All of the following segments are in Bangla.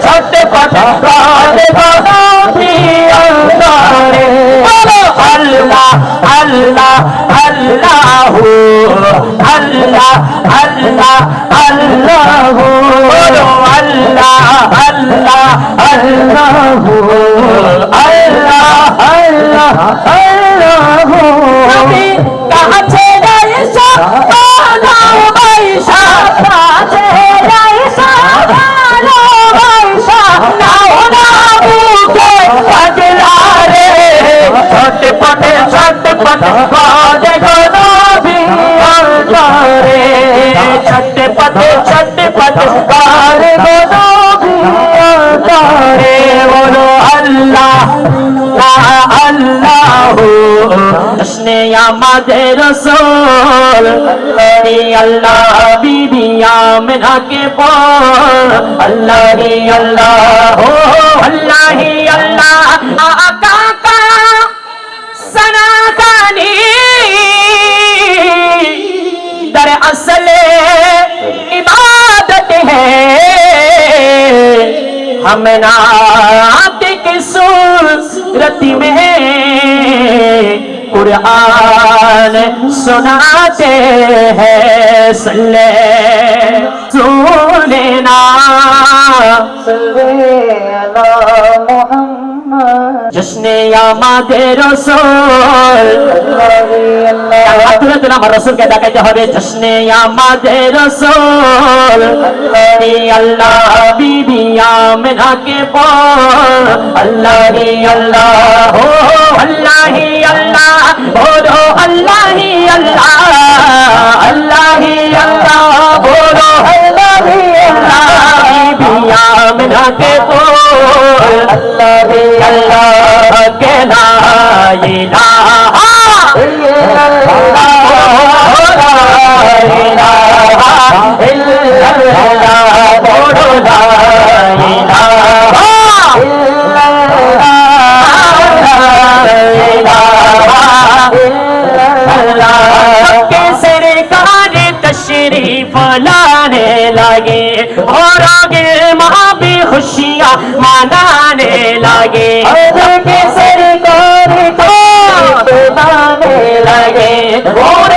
ছটপট করে গনবী অন্তরে বলো আল্লাহ আল্লাহ আল্লাহু আল্লাহ আল্লাহ আল্লাহু বলো আল্লাহ আল্লাহ আল্লাহু আল্লাহ আল্লাহ আল্লাহু নবী কাছে যাইসা ভালোবাসা কাছে যাইসা ভালোবাসা নাও না বুকে পাগলা রে ছটপট করে গনবী অন্তরে ছটপট করে গনবী অন্তরে বলো আল্লাহ আল্লাহু জশ্নে আমাদের রাসূল আল্লাহ বিবি আমিনা কে বল আল্লাহ রে আল্লাহ আল্লাহ হি আল্লাহ আকা কা সনা কানি दर असल इबादत है हम नात की सूरत में कुरान सुनाते हैं सल्ले सुनना जश्ने আমাদের রাসূল হাত তুলে আমার রাসূলকে দেখাইতে হবে জশ্নে আমাদের রাসূল আল্লাহ বিবি আমিনা কে বল আল্লাহ রে আল্লাহ আল্লাহ হি আল্লাহ বলো আল্লাহ হি আল্লাহ আল্লাহ হি আল্লাহ বলো আল্লাহ হি আল্লাহ বিবি আমিনা কে বল আল্লাহ রে আল্লাহ के ला इलाहा इल्लल्लाह बोलो ला इलाहा के सरकार तशरीफ लाने लगे और आगे माँ भी खुशियाँ मनाने लगे के सरकार मनाने लगे और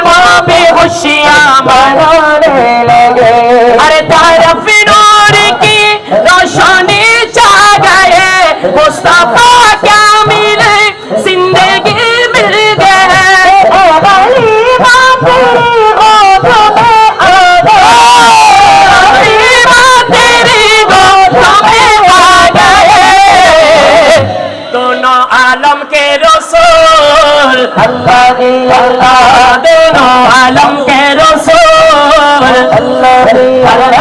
माँ भी खुशियाँ मनाने लगे अरे तरफ नूर की रोशनी छा गए मुस्तफा क्या मिले जिंदगी मिल गए आलम के रसूल अल्लाह अल्लाह दोनों आलम के रसूल अल्लाह अल्लाह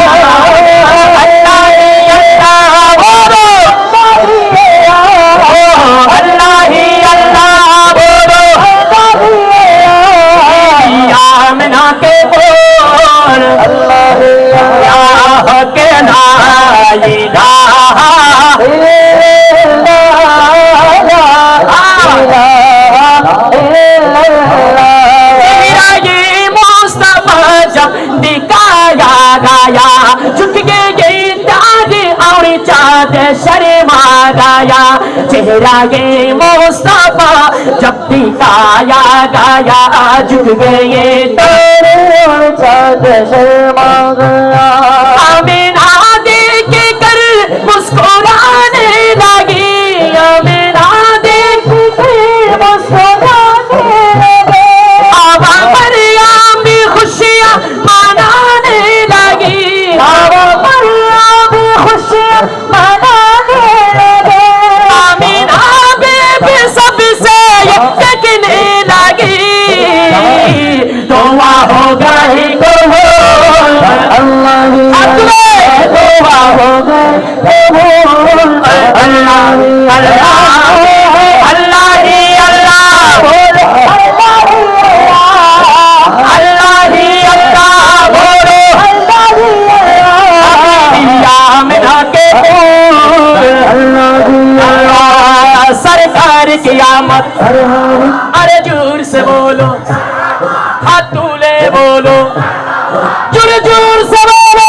आमिना के बोल अल्लाह अल्लाह के ना इलाहा दिखाया गया झुक गए ताज और चाँद शर्मा गया चेहरा ये मुस्तफा जब दिखाया गया झुक गए ताज और चाँद शर्मा गया आमिना देख कर मुस्कुराने लगी आमिना देख कर मुस्कुराने लगी आवा मरियम भी खुशियाँ मनाने लगी आवा मरियम भी खुशियाँ मनाने लगी आमिना बेबी सबसे देखने लगी दुआ हो गई अल्लाह दुआ हो गई अल्लाह अल्लाह सरकार कियामत अरे जोर से बोलो हाथ तुले बोलो जोर जोर से बोलो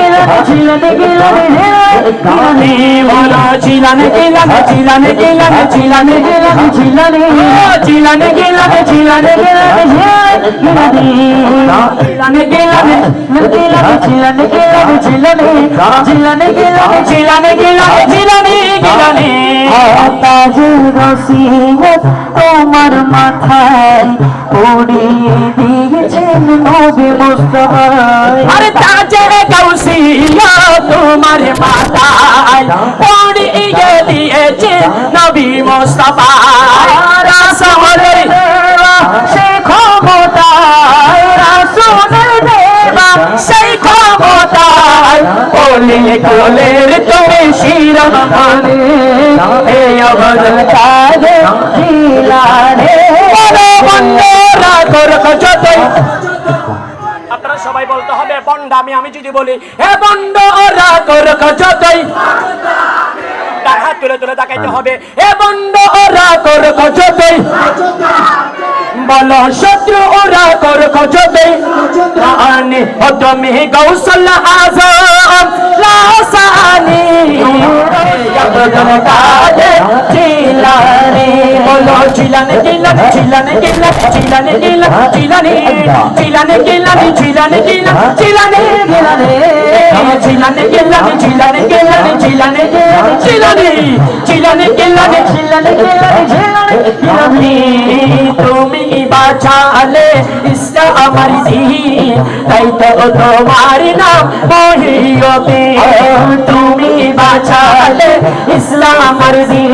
চিলানে গিলানে গিলানে বলো চিলানে গিলানে চিলানে গিলানে চিলানে গিলানে চিলানে চিলানে গিলানে চিলানে গিলানে চিলানে গিলানে চিলানে গিলানে চিলানে চিলানে গিলানে চিলানে গিলানে চিলানে গিলানে তাজের রসিয়ত তোমার মাথায় পড়িয়ে দিয়েছেন নবী মুস্তাফা আরে তাজে গাউসিয়া তোমার মাথায় পড়িয়ে দিয়েছে নবী মুস্তাফা রাসূলের সেই ক্ষমতায় রাসূলের দেওয়া সেই ক্ষমতায় কোলে কোলের তুমি শিরোমণি হে আব্দুল কাদের জিলানী বলো বন্দরা করক যতই আপনারা সবাই বলতে হবে বন্ডামি আমি যদি বলি হে বন্ডরা করক যতই তার হাত তুলে তুলে তাকাইতে হবে হে বন্ডরা করক যতই বলো শত্রু ওরা করক যতই আনে ও তুমি গৌসুল আজম লাসানি আব্দুল কাদের জিলানী বলো চিলানে গিলানে চিলানে গিলানে চিলানে গিলানে চিলানে চিলানে গিলানে চিলানে গিলানে চিলানে গিলানে চিলানে গিলানে চিলানে গিলানে চিলানে চিলানে চিলানে গিলানে চিলানে গিলানে চিলানে তুমি বাঁচালে ইসলাম আমার দিন তাই তো তোমার নাম মহিয়দ্দিন তুমি বাঁচালে ইসলাম আমার দিন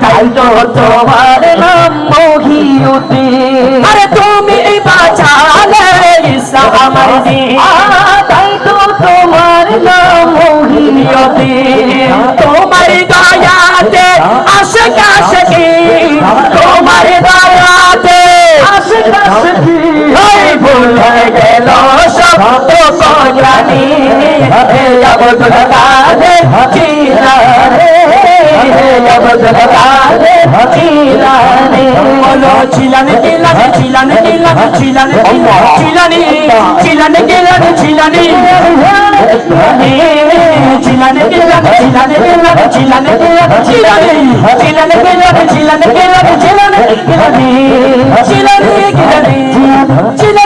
তাই তো তোমার নাম মহিয়দ্দিন আরে তুমি বাঁচালে ইসলাম আমার দিন তাই তো তোমার নাম মহিয়দ্দিন তোমার দয়াতে আশিক আশিকি তোমার দয়াতে আশিক আশিকি ওই ভুলে গেল সব তো জানি হে আব্দুল কাদের জিলানী হে আব্দুল কাদের জিলানী বলো চিলানে গিলানে চিলানে গিলানে চিলানে চিলানে চিলানে গিলানে চিলানে চিলানে গিলানে চিলানে গিলানে চিলানে চিলানে চিলানে গিলানে চিলানে গিলানে চিলানে গিলানে চিলানে গিলানে চিলানে